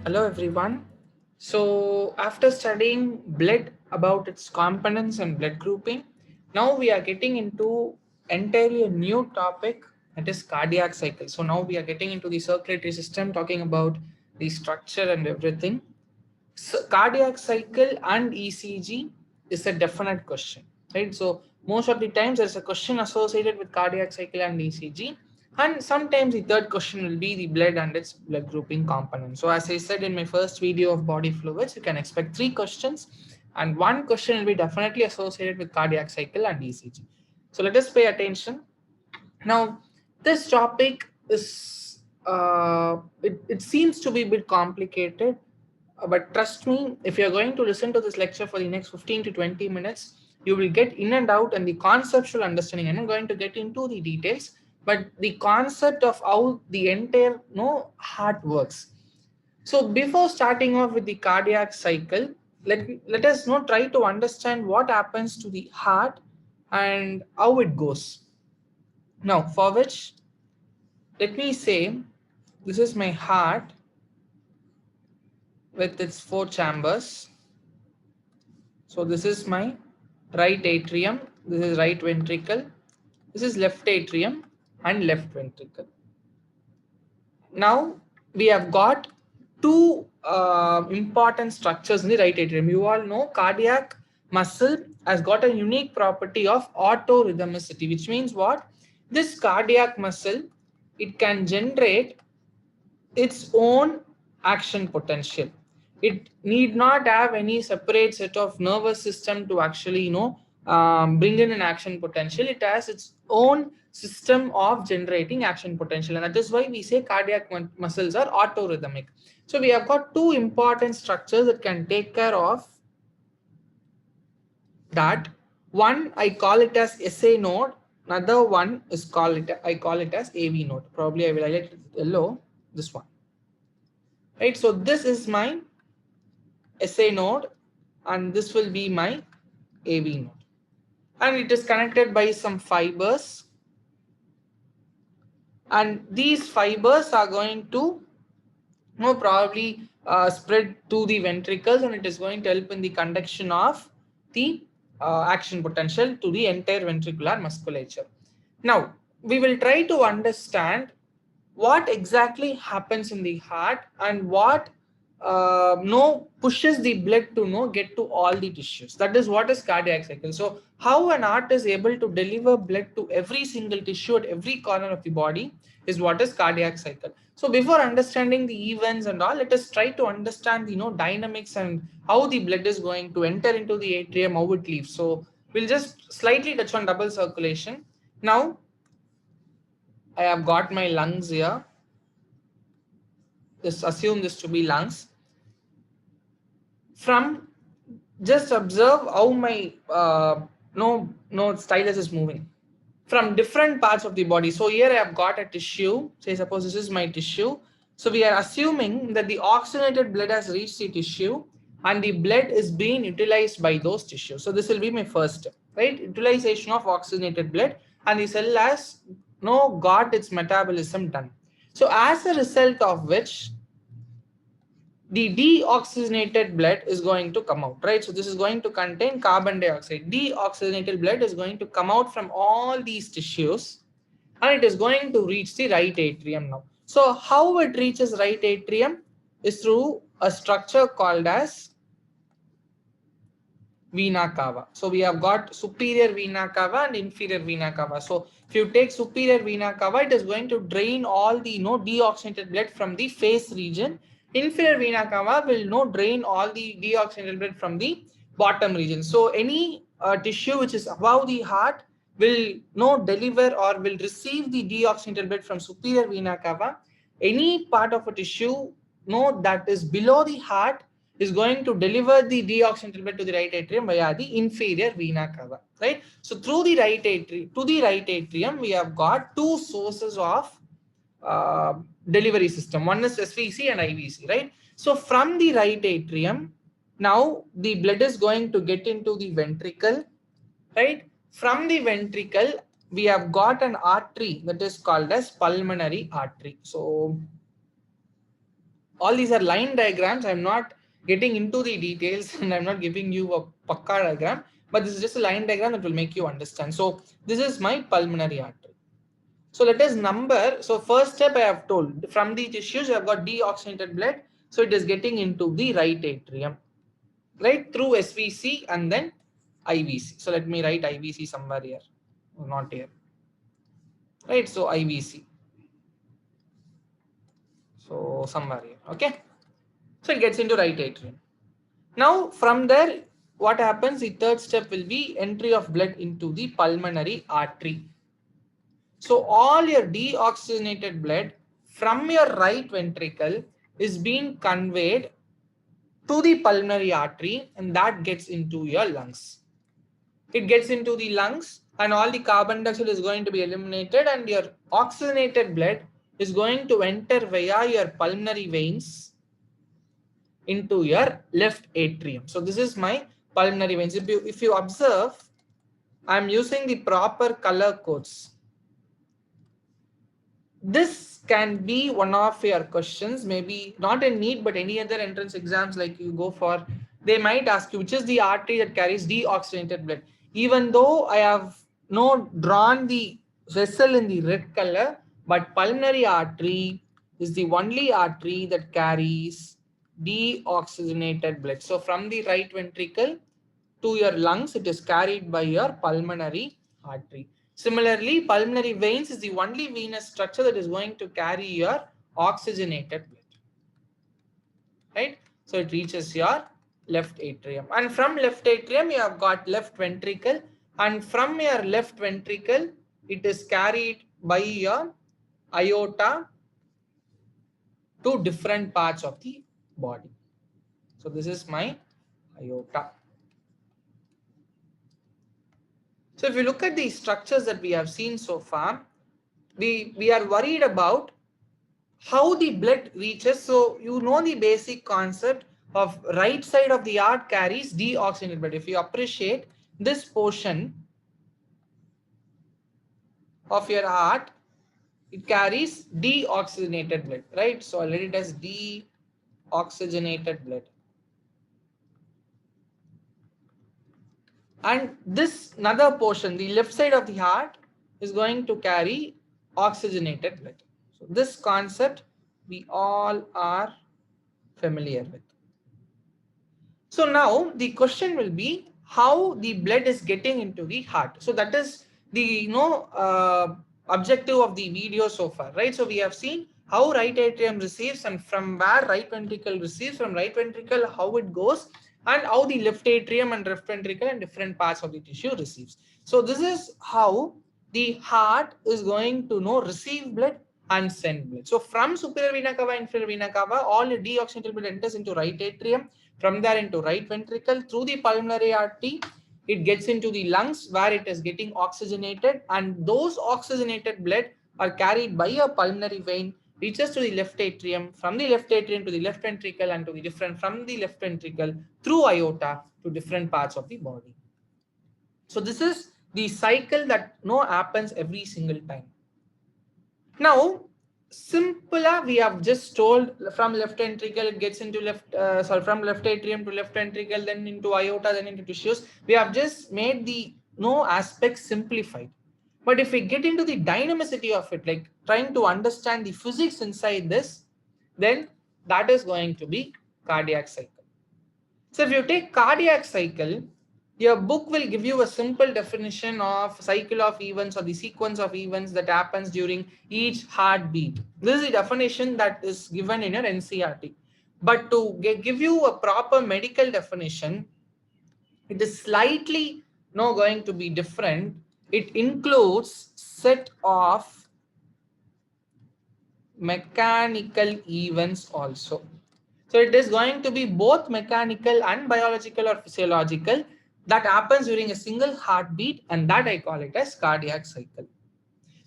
Hello everyone. So after studying blood about its components and blood grouping, now we are getting into entirely a new topic, that is cardiac cycle. So now we are getting into the circulatory system, talking about the structure and everything. So cardiac cycle and ECG is a definite question, right? So most of the times there's a question associated with cardiac cycle and ECG, and sometimes the third question will be the blood and its blood grouping component. So as I said in my first video of body fluids, you can expect three questions, and one question will be definitely associated with cardiac cycle and ECG. So let us pay attention. Now, this topic is it seems to be a bit complicated, but trust me, if you're going to listen to this lecture for the next 15 to 20 minutes, you will get in and out and the conceptual understanding. I'm not going to get into the details, but the concept of how the entire heart works. So before starting off with the cardiac cycle, let us try to understand what happens to the heart and how it goes. Now, for which, let me say, this is my heart with its four chambers. So this is my right atrium, this is right ventricle, this is left atrium and left ventricle. Now we have got two important structures in the right atrium. You all know cardiac muscle has got a unique property of autorhythmicity, which means what? This cardiac muscle, it can generate its own action potential. It need not have any separate set of nervous system to actually bring in an action potential. It has its own system of generating action potential, and that is why we say cardiac muscles are autorhythmic. So we have got two important structures that can take care of that. One, I call it as SA node. Another one is I call it as AV node. Probably I will highlight it yellow. This one, right? So this is my SA node and this will be my AV node, and it is connected by some fibers, and these fibers are going to probably spread to the ventricles, and it is going to help in the conduction of the action potential to the entire ventricular musculature. Now we will try to understand what exactly happens in the heart and what no pushes the blood to get to all the tissues. That is what is cardiac cycle. So how an heart is able to deliver blood to every single tissue at every corner of the body is what is cardiac cycle. So before understanding the events and all, let us try to understand the dynamics and how the blood is going to enter into the atrium, how it leaves. So we'll just slightly touch on double circulation. Now I have got my lungs here. Just assume this to be lungs. From just observe how my no stylus is moving from different parts of the body. So here I have got a tissue. Say suppose this is my tissue. So we are assuming that the oxygenated blood has reached the tissue and the blood is being utilized by those tissues. So this will be my first step, right? Utilization of oxygenated blood, and the cell has got its metabolism done. So as a result of which the deoxygenated blood is going to come out, right? So this is going to contain carbon dioxide. Deoxygenated blood is going to come out from all these tissues, and it is going to reach the right atrium now. So how it reaches right atrium is through a structure called as vena cava. So we have got superior vena cava and inferior vena cava. So if you take superior vena cava, it is going to drain all the deoxygenated blood from the face region. Inferior vena cava will drain all the deoxygenated blood from the bottom region. So any tissue which is above the heart will deliver or will receive the deoxygenated blood from superior vena cava. Any part of a tissue that is below the heart is going to deliver the deoxygenated blood to the right atrium via the inferior vena cava, right? So through the right atrium to the right atrium, we have got two sources of uh, delivery system. One is SVC and IVC, right? So from the right atrium, now the blood is going to get into the ventricle, right? From the ventricle, we have got an artery that is called as pulmonary artery. So All these are line diagrams. I'm not getting into the details and I'm not giving you a pakka diagram, but this is just a line diagram that will make you understand. So this is my pulmonary artery. So let us number. So first step I have told, from the tissues I have got deoxygenated blood. So it is getting into the right atrium, right, through SVC and then IVC. So let me write IVC somewhere here, not here, right? So IVC. So somewhere here, okay? So it gets into right atrium. Now from there, what happens? The third step will be entry of blood into the pulmonary artery. So all your deoxygenated blood from your right ventricle is being conveyed to the pulmonary artery, and that gets into your lungs. It gets into the lungs and all the carbon dioxide is going to be eliminated, and your oxygenated blood is going to enter via your pulmonary veins into your left atrium. So this is my pulmonary veins. If you observe, I'm using the proper color codes. This can be one of your questions, maybe not in NEET, but any other entrance exams like you go for, they might ask you which is the artery that carries deoxygenated blood. Even though I have not drawn the vessel in the red color, but pulmonary artery is the only artery that carries deoxygenated blood. So from the right ventricle to your lungs, it is carried by your pulmonary artery. Similarly, pulmonary veins is the only venous structure that is going to carry your oxygenated blood, right? So it reaches your left atrium, and from left atrium you have got left ventricle, and from your left ventricle it is carried by your aorta to different parts of the body. So this is my aorta. So if you look at the structures that we have seen so far, we are worried about how the blood reaches. So you know the basic concept of right side of the heart carries deoxygenated blood. If you appreciate this portion of your heart, it carries deoxygenated blood, right? So I'll let it as deoxygenated blood. And this another portion, the left side of the heart, is going to carry oxygenated blood. So this concept we all are familiar with. So now the question will be how the blood is getting into the heart. So that is the objective of the video so far, right? So we have seen how right atrium receives, and from where right ventricle receives, from right ventricle how it goes, and how the left atrium and left ventricle and different parts of the tissue receives. So this is how the heart is going to receive blood and send blood. So from superior vena cava, inferior vena cava, all the deoxygenated blood enters into right atrium. From there into right ventricle through the pulmonary artery, it gets into the lungs where it is getting oxygenated, and those oxygenated blood are carried by a pulmonary vein, reaches to the left atrium, from the left atrium to the left ventricle, and to the different from the left ventricle through aorta to different parts of the body. So this is the cycle that happens every single time. Now simpler, we have just told from left ventricle it gets into from left atrium to left ventricle, then into aorta, then into tissues. We have just made the aspects simplified. But if we get into the dynamicity of it, like trying to understand the physics inside this, then that is going to be cardiac cycle. So if you take cardiac cycle, your book will give you a simple definition of cycle of events or the sequence of events that happens during each heartbeat. This is the definition that is given in your NCERT. But to give you a proper medical definition, it is slightly going to be different. It includes set of mechanical events also. So it is going to be both mechanical and biological or physiological that happens during a single heartbeat, and that I call it as cardiac cycle.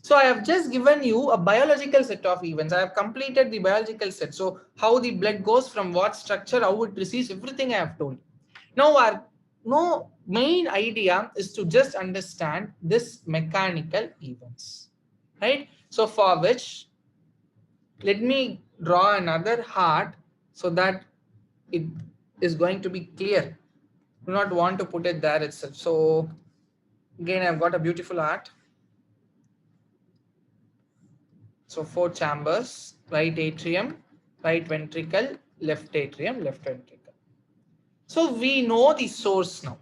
So I have just given you a biological set of events. I have completed the biological set. So how the blood goes, from what structure, how it receives, everything I have told. Now our main idea is to just understand this mechanical events, right? So for which, let me draw another heart so that it is going to be clear. Do not want to put it there itself. So again, I've got a beautiful art. So 4 chambers: right atrium, right ventricle, left atrium, left ventricle. So we know the source now,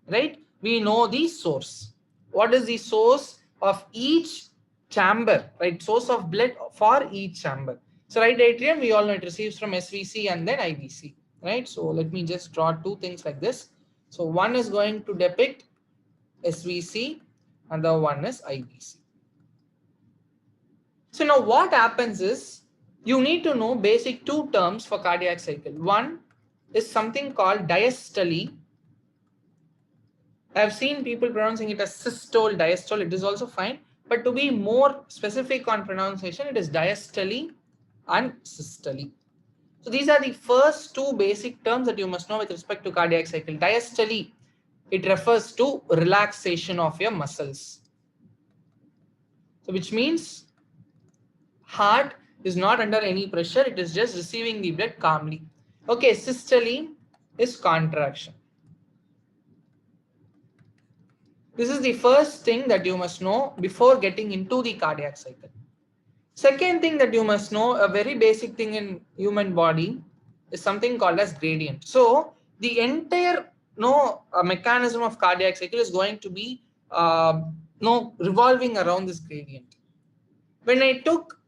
right? We know the source. What is the source of each chamber, right? Source of blood for each chamber. So right atrium, we all know it receives from SVC and then IVC, right? So let me just draw two things like this. So one is going to depict SVC and the one is IVC. So now what happens is, you need to know basic two terms for cardiac cycle. One is something called diastole. I've seen people pronouncing it as systole, diastole. It is also fine. But to be more specific on pronunciation, it is diastole and systole. So these are the first two basic terms that you must know with respect to cardiac cycle. Diastole, it refers to relaxation of your muscles. So which means heart is not under any pressure. It is just receiving the blood calmly. Okay, systole is contraction. This is the first thing that you must know before getting into the cardiac cycle. Second thing that you must know, a very basic thing in human body, is something called as gradient. So the entire mechanism of cardiac cycle is going to be revolving around this gradient. When I took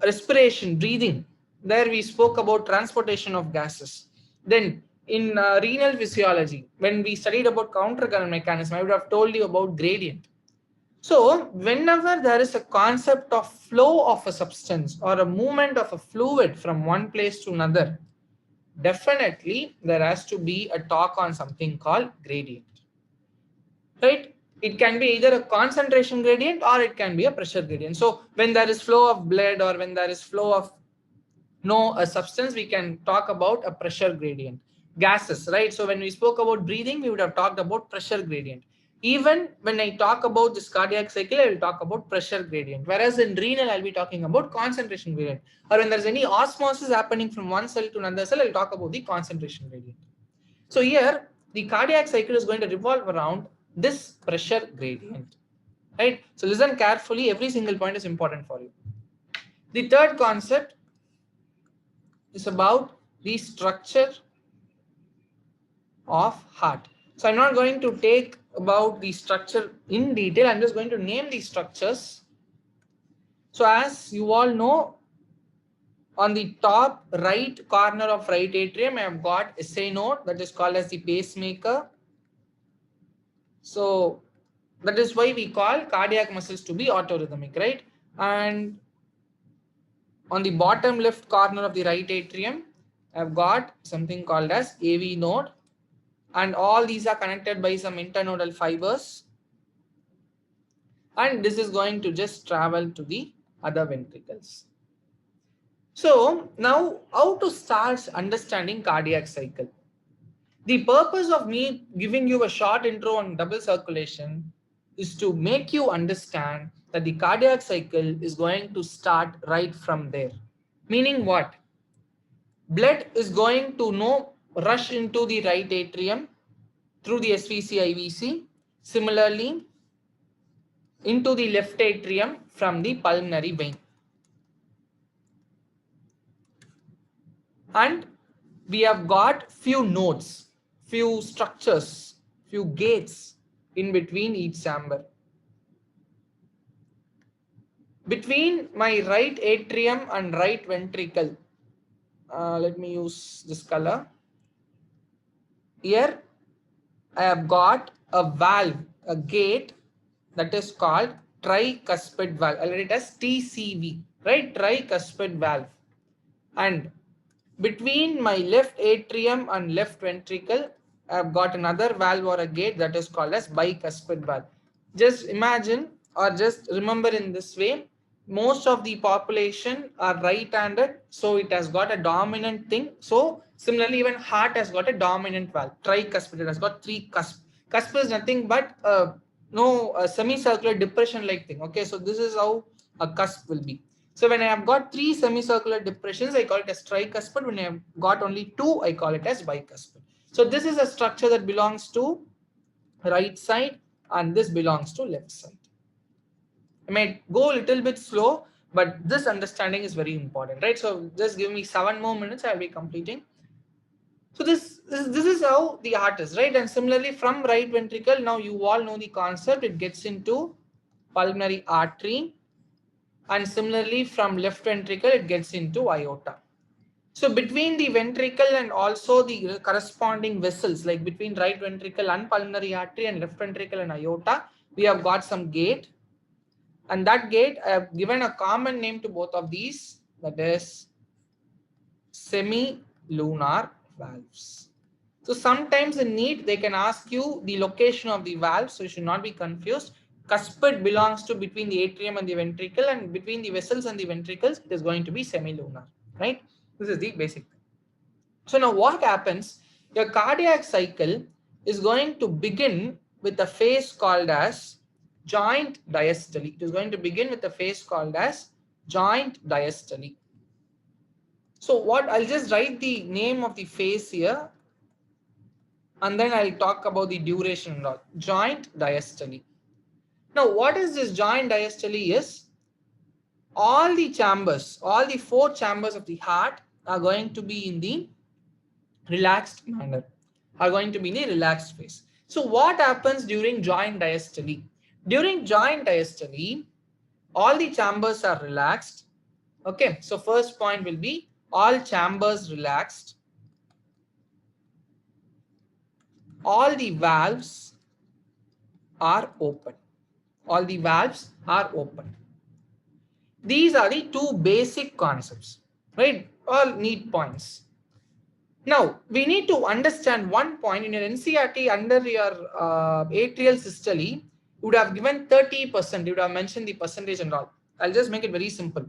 respiration, breathing, there we spoke about transportation of gases. Then in renal physiology, when we studied about countercurrent mechanism, I would have told you about gradient. So whenever there is a concept of flow of a substance or a movement of a fluid from one place to another, definitely there has to be a talk on something called gradient, right? It can be either a concentration gradient or it can be a pressure gradient. So when there is flow of blood or when there is flow of a substance, we can talk about a pressure gradient. Gases, right? So when we spoke about breathing, we would have talked about pressure gradient. Even when I talk about this cardiac cycle, I will talk about pressure gradient. Whereas in renal, I'll be talking about concentration gradient. Or when there's any osmosis happening from one cell to another cell, I'll talk about the concentration gradient. So here, the cardiac cycle is going to revolve around this pressure gradient, right? So listen carefully. Every single point is important for you. The third concept is about the structure of heart. So I'm not going to take about the structure in detail. I'm just going to name these structures. So as you all know, on the top right corner of right atrium, I have got SA node, that is called as the pacemaker. So that is why we call cardiac muscles to be autorhythmic, right? And on the bottom left corner of the right atrium, I've got something called as AV node. And all these are connected by some internodal fibers. And this is going to just travel to the other ventricles. So now how to start understanding cardiac cycle? The purpose of me giving you a short intro on double circulation is to make you understand that the cardiac cycle is going to start right from there. Meaning what? Blood is going to rush into the right atrium through the SVC IVC. Similarly, into the left atrium from the pulmonary vein. And we have got few nodes, few structures, few gates in between each chamber. Between my right atrium and right ventricle, let me use this color. Here I have got a valve, a gate that is called tricuspid valve. I'll write it as TCV, right? Tricuspid valve. And between my left atrium and left ventricle, I've got another valve or a gate that is called as bicuspid valve. Just imagine or just remember in this way, most of the population are right-handed, so it has got a dominant thing. So similarly, even heart has got a dominant valve, tricuspid. It has got three cusp. Cusp is nothing but a semicircular depression-like thing. Okay, so this is how a cusp will be. So when I have got 3 semicircular depressions, I call it as tricuspid. When I have got only 2, I call it as bicuspid. So this is a structure that belongs to right side and this belongs to left side. I may go a little bit slow, but this understanding is very important, right? So just give me 7 more minutes, I'll be completing. So this is how the heart is, right? And similarly from right ventricle, now you all know the concept, it gets into pulmonary artery. And similarly from left ventricle, it gets into aorta. So between the ventricle and also the corresponding vessels, like between right ventricle and pulmonary artery and left ventricle and aorta, we have got some gate. And that gate, I have given a common name to both of these, that is semi-lunar valves. So sometimes in NEET, they can ask you the location of the valve, so you should not be confused. Cuspid belongs to between the atrium and the ventricle, and between the vessels and the ventricles, it is going to be semi-lunar, right? This is the basic thing. So now what happens? Your cardiac cycle is going to begin with a phase called as joint diastole. It is going to begin with a phase called as joint diastole. So what, I'll just write the name of the phase here and then I'll talk about the duration and all. Joint diastole. Now what is this joint diastole is? All the chambers, all the 4 chambers of the heart are going to be in the relaxed manner, are going to be in the relaxed phase. So what happens during joint diastole? During joint diastole, all the chambers are relaxed. Okay, so first point will be all chambers relaxed. All the valves are open. All the valves are open. These are the 2 basic concepts, right? All neat points. Now, we need to understand one point in your NCERT under your atrial systole, you would have given 30%. You would have mentioned the percentage and all. I'll just make it very simple.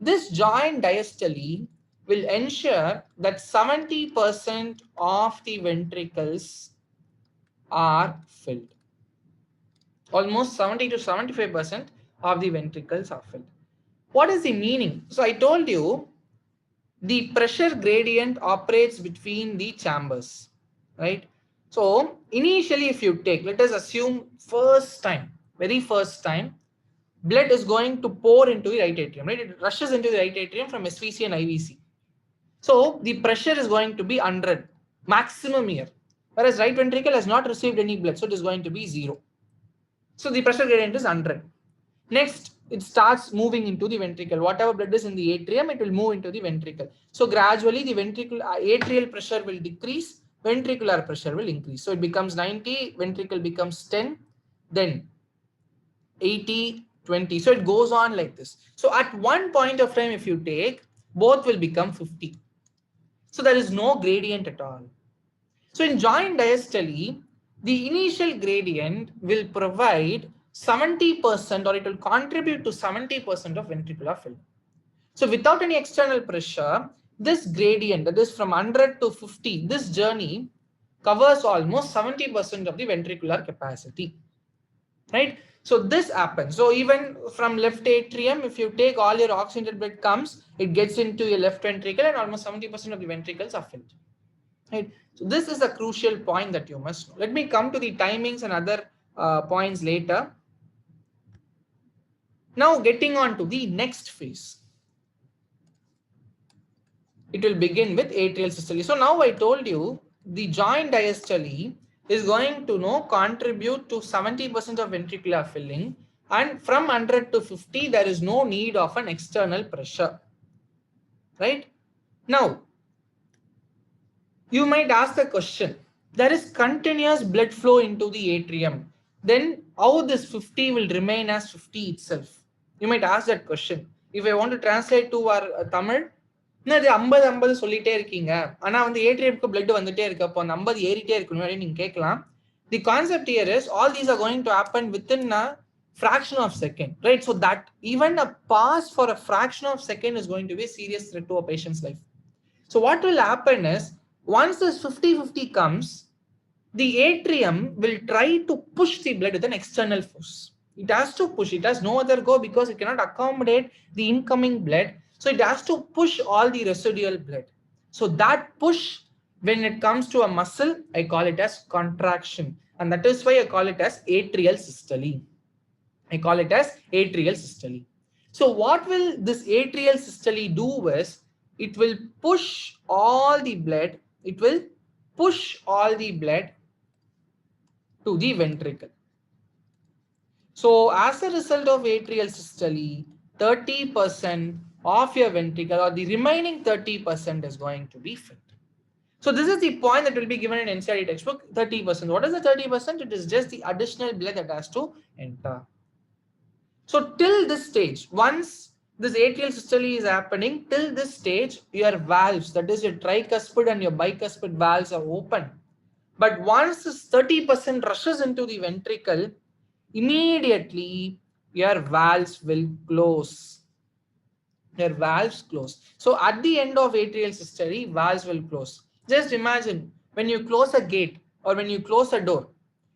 This joint diastole will ensure that 70% of the ventricles are filled. Almost 70 to 75% of the ventricles are filled. What is the meaning? So I told you the pressure gradient operates between the chambers, right? So initially, if you take, let us assume very first time, blood is going to pour into the right atrium, right? It rushes into the right atrium from SVC and IVC. So the pressure is going to be 100 maximum here, whereas right ventricle has not received any blood, so it is going to be 0. So the pressure gradient is 100. Next, it starts moving into the ventricle. Whatever blood is in the atrium, it will move into the ventricle. So gradually the ventricle atrial pressure will decrease, ventricular pressure will increase. So it becomes 90, ventricle becomes 10, then 80, 20. So it goes on like this. So at one point of time, if you take, both will become 50. So there is no gradient at all. So in joint diastole, the initial gradient will provide 70% or it will contribute to 70% of ventricular filling. So without any external pressure, this gradient, that is from 100 to 50, this journey covers almost 70% of the ventricular capacity, right? So this happens. So even from left atrium, if you take all your oxygenated blood comes, it gets into your left ventricle and almost 70% of the ventricles are filled, right? So this is a crucial point that you must know. Let me come to the timings and other points later. Now getting on to the next phase. It will begin with atrial systole. So now I told you the joint diastole is going to contribute to 70% of ventricular filling, and from 100 to 50 there is no need of an external pressure, right? Now you might ask the question, there is continuous blood flow into the atrium, then how this 50 will remain as 50 itself? You might ask that question. If I want to translate to our Tamil, இது 50-50 சொல்லிட்டே இருக்கீங்க, ஆனா வந்து ஏட்ரியம்க்கு blood வந்துட்டே இருக்கு, அப்போ அந்த 50 ஏறிட்டே இருக்கணும் அப்படின்னு நீங்க கேட்கலாம். The concept here is all these are going to happen within a fraction of second, right? So that even a pause for a fraction of second is going to be a serious threat to a patient's life. So what will happen is, once this 50-50 comes, the atrium will try to push the blood with an external force. It has to push. It has no other go because it cannot accommodate the incoming blood. So it has to push all the residual blood. So that push, when it comes to a muscle, I call it as contraction. And that is why I call it as atrial systole. I call it as atrial systole. So what will this atrial systole do is, it will push all the blood, it will push all the blood to the ventricle. So as a result of atrial systole, 30% of your ventricle or the remaining 30% is going to be filled. So this is the point that will be given in NCERT textbook, 30%. What is the 30%? It is just the additional blood that has to enter. So till this stage, once this atrial systole is happening, till this stage, your valves, that is your tricuspid and your bicuspid valves are open. But once this 30% rushes into the ventricle, immediately your valves will close. Your valves close. So at the end of atrial systole, valves will close. Just imagine when you close a gate or when you close a door,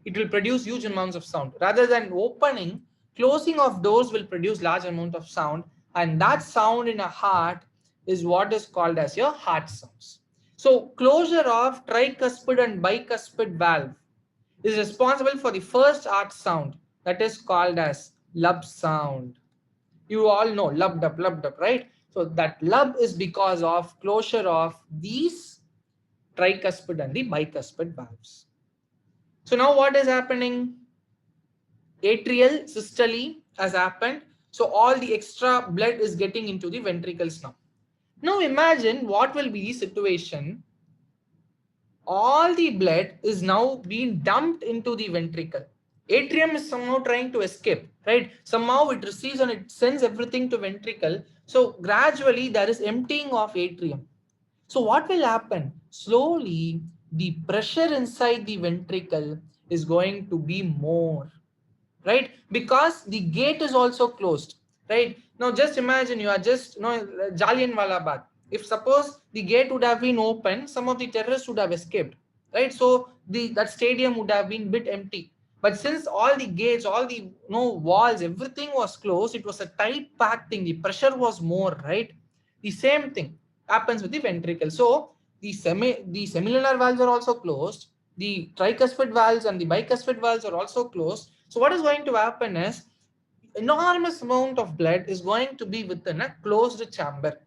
it will produce huge amounts of sound. Rather than opening, closing of doors will produce large amount of sound, and that sound in a heart is what is called as your heart sounds. So closure of tricuspid and bicuspid valve is responsible for the first heart sound, that is called as lub sound. You all know lub dub, right? So that lub is because of closure of these tricuspid and the bicuspid valves. So now what is happening? Atrial systole has happened. So all the extra blood is getting into the ventricles now. Now imagine what will be the situation. All the blood is now being dumped into the ventricle. Atrium is somehow trying to escape, right? Somehow it receives and it sends everything to ventricle. So gradually there is emptying of atrium. So what will happen? Slowly the pressure inside the ventricle is going to be more, right? Because the gate is also closed, right? Now just imagine you are just, Jallianwala Bagh. If suppose the gate would have been open, some of the terrorists would have escaped, right? So that stadium would have been bit empty. But since all the gates, all the walls, everything was closed, it was a tight packed thing. The pressure was more, right? The same thing happens with the ventricle. So the semilunar valves are also closed. The tricuspid valves and the bicuspid valves are also closed. So what is going to happen is, enormous amount of blood is going to be within a closed chamber.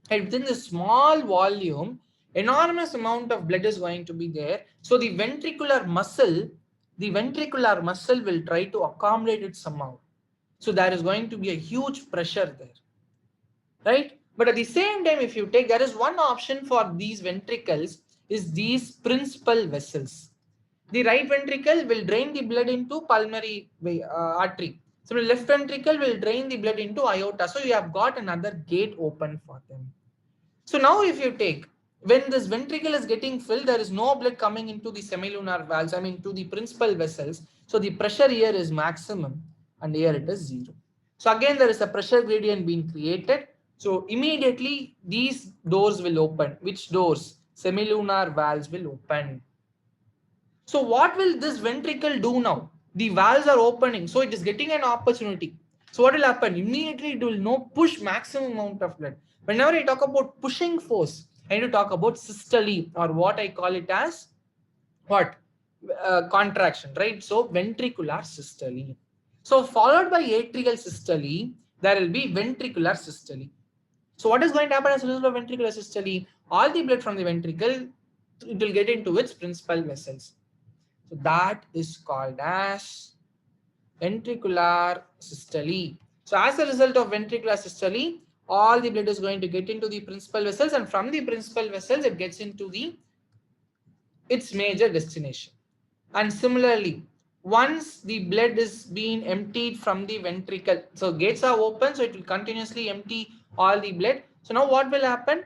And within this small volume, enormous amount of blood is going to be there. So the ventricular muscle will try to accommodate it somehow. So there is going to be a huge pressure there, right? But at the same time, if you take, there is one option for these ventricles, is these principal vessels. The right ventricle will drain the blood into pulmonary artery. So the left ventricle will drain the blood into aorta. So you have got another gate open for them. So now if you take, when this ventricle is getting filled, there is no blood coming into the semilunar valves, I mean to the principal vessels. So the pressure here is maximum and here it is zero. So again, there is a pressure gradient being created. So immediately these doors will open. Which doors? Semilunar valves will open. So what will this ventricle do now? The valves are opening, so it is getting an opportunity. So what will happen? Immediately it will push maximum amount of blood. Whenever I talk about pushing force, I need to talk about systole, or what I call it as what? Contraction, right? So ventricular systole. So followed by atrial systole, there will be ventricular systole. So what is going to happen as a result of ventricular systole? All the blood from the ventricle, it will get into its principal vessels. So that is called as ventricular systole. So as a result of ventricular systole, all the blood is going to get into the principal vessels, and from the principal vessels it gets into its major destination. And similarly, once the blood is being emptied from the ventricle, so gates are open, so it will continuously empty all the blood. So now what will happen?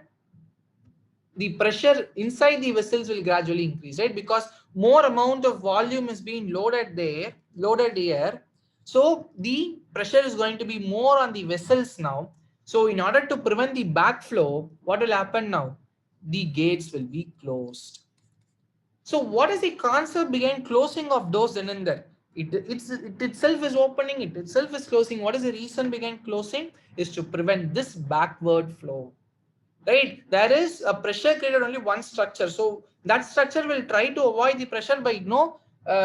The pressure inside the vessels will gradually increase, right? Because more amount of volume is being loaded here. So the pressure is going to be more on the vessels now. So in order to prevent the backflow, what will happen now? The gates will be closed. So what is the concept behind closing of doors then and there? It itself is opening, it itself is closing. What is the reason behind closing? Is to prevent this backward flow. Right, there is a pressure created only one structure, so that structure will try to avoid the pressure by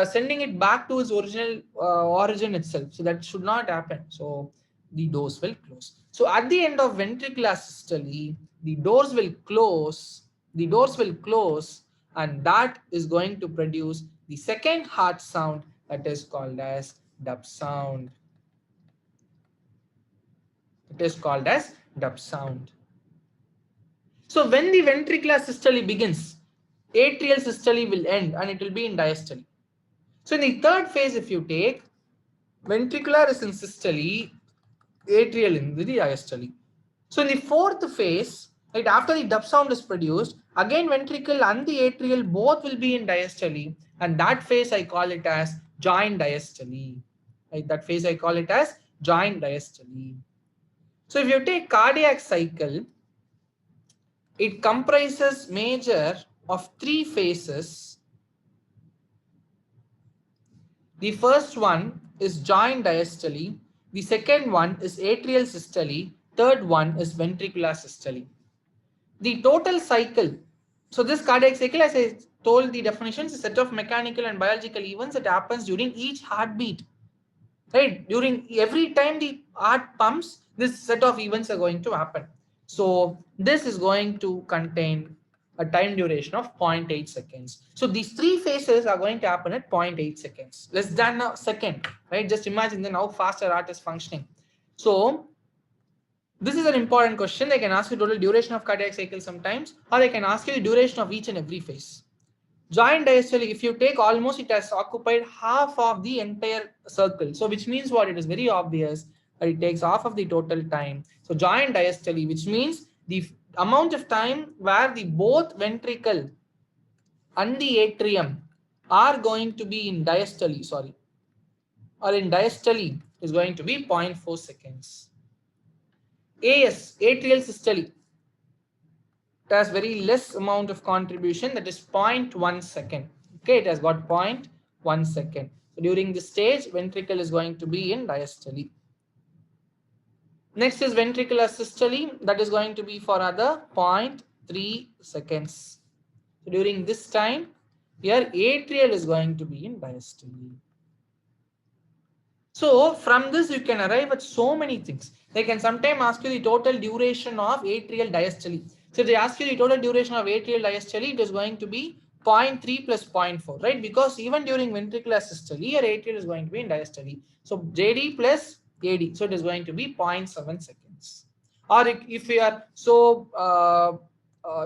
sending it back to its original origin itself. So that should not happen. So the doors will close. So at the end of ventricular systole, the doors will close, and that is going to produce the second heart sound, that is called as dub sound. It is called as dub sound. So when the ventricular systole begins, atrial systole will end and it will be in diastole. So in the third phase, if you take, ventricular is in systole, atrial in the diastole. So in the fourth phase, right after the dub sound is produced, again ventricle and the atrial both will be in diastole, and that phase I call it as joint diastole. Right, that phase I call it as joint diastole. So if you take cardiac cycle, it comprises major of three phases. The first one is joint diastole, the second one is atrial systole, third one is ventricular systole. The total cycle, so this cardiac cycle, as I told the definition, is a set of mechanical and biological events that happens during each heartbeat. Right, during every time the heart pumps, this set of events are going to happen. So this is going to contain a time duration of 0.8 seconds. So these three phases are going to happen at 0.8 seconds, less than a second. Right, just imagine then how fast our heart is functioning. So this is an important question. They can ask you total duration of cardiac cycle sometimes, or they can ask you the duration of each and every phase. Joint diastole, if you take, almost it has occupied half of the entire circle. So which means what? It is very obvious that it takes half of the total time. So joint diastole, which means the amount of time where the both ventricle and the atrium are going to be in diastole, is going to be 0.4 seconds. AS, atrial systole, it has very less amount of contribution, that is 0.1 second. Okay, it has got 0.1 second. So during this stage, ventricle is going to be in diastole. Next is ventricular systole, that is going to be for other 0.3 seconds. So during this time, here atrial is going to be in diastole. So from this you can arrive at so many things. They can sometimes ask you the total duration of atrial diastole. So if they ask you the total duration of atrial diastole, it is going to be 0.3 plus 0.4, right? Because even during ventricular systole, your atrial is going to be in diastole. So JD plus AD, so it is going to be 0.7 seconds. Or if you are so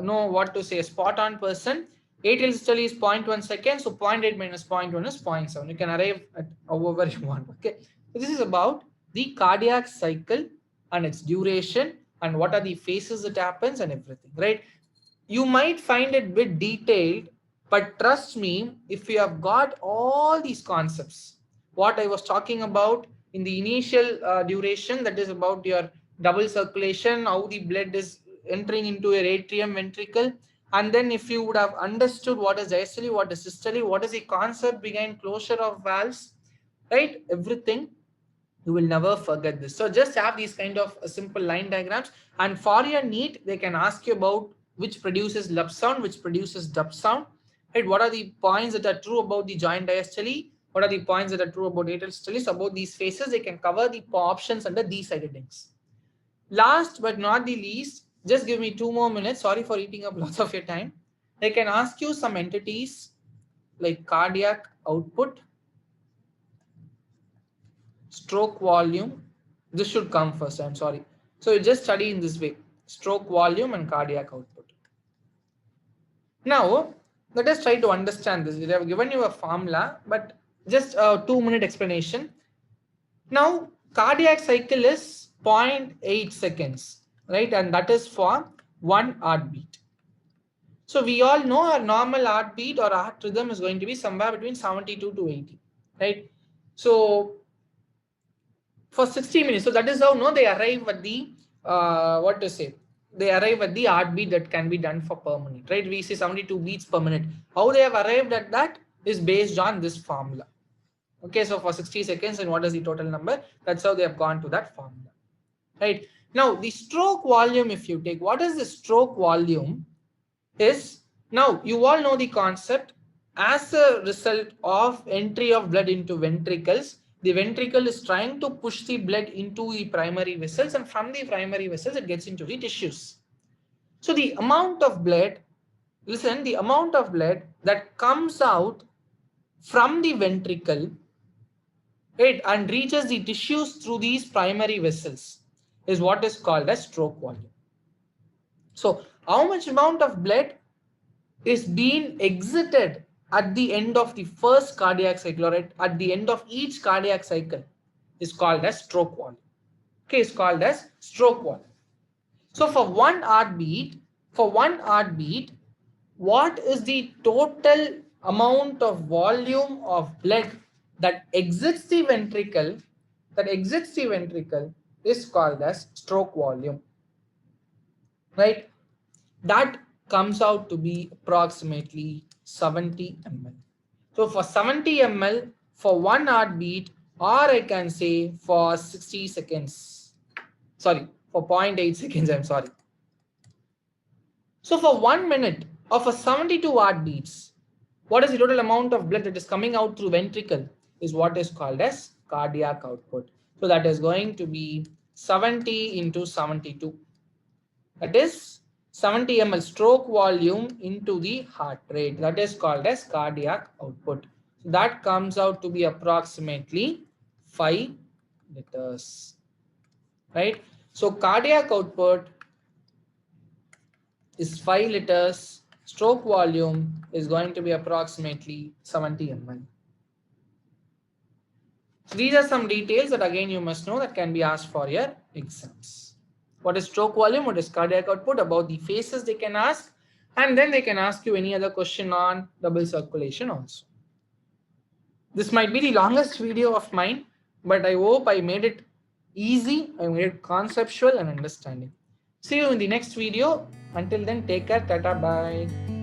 know what to say, spot on person, atrial systole is 0.1 second, so 0.8 minus 0.1 is 0.7. You can arrive at however you want. Okay, so this is about the cardiac cycle and its duration and what are the phases it happens and everything, right? You might find it a bit detailed, but trust me, if you have got all these concepts, what I was talking about in the initial duration, that is about your double circulation, how the blood is entering into your atrium ventricle, and then if you would have understood what is diastole, what is systole, what is the concept behind closure of valves, right? Everything, you will never forget this. So just have these kind of simple line diagrams, and for your NEET, they can ask you about which produces lub sound, which produces dub sound, right? What are the points that are true about the joint diastole? What are the points that are true about atrial systole? So about these phases, they can cover the options under these headings. Last but not the least, just give me 2 more minutes. Sorry for eating up lots of your time. They can ask you some entities like cardiac output, stroke volume. This should come first, I'm sorry. So you just study in this way, stroke volume and cardiac output. Now let us try to understand this. They have given you a formula, but just a 2-minute explanation. Now cardiac cycle is 0.8 seconds, right? And that is for one heartbeat. So we all know our normal heartbeat or heart rhythm is going to be somewhere between 72 to 80, right? So for 60 minutes. So that is how they arrive at the what to say, they arrive at the heartbeat that can be done for per minute, right? We say 72 beats per minute. How they have arrived at that is based on this formula, Okay, so for 60 seconds, and what is the total number? That's how they have gone to that formula. Right. Now, the stroke volume, if you take, what is the stroke volume? Is, now you all know the concept. As a result of entry of blood into ventricles, the ventricle is trying to push the blood into the primary vessels, and from the primary vessels it gets into the tissues. So the amount of blood, listen, the amount of blood that comes out from the ventricle, right, and reaches the tissues through these primary vessels is what is called as stroke volume. So how much amount of blood is being exited at the end of the first cardiac cycle, or at the end of each cardiac cycle, is called as stroke volume. Okay, it's called as stroke volume. So for one heartbeat, what is the total amount of volume of blood that exits the ventricle, is called as stroke volume, right? That comes out to be approximately 70 ml. So for 70 ml for one heartbeat, or I can say for 60 seconds, sorry, for 0.8 seconds, I'm sorry. So for 1 minute of a 72 heartbeats, what is the total amount of blood that is coming out through ventricle is what is called as cardiac output. So that is going to be 70 into 72. That is 70 ml stroke volume into the heart rate. That is called as cardiac output. So that comes out to be approximately 5 liters. Right? So cardiac output is 5 liters. Stroke volume is going to be approximately 70 ml. So these are some details that again you must know that can be asked for your exams. What is stroke volume? What is cardiac output? About the phases they can ask, and then they can ask you any other question on double circulation also. This might be the longest video of mine, but I hope I made it easy, I made it conceptual and understanding. See you in the next video. Until then, take care. Tata, bye.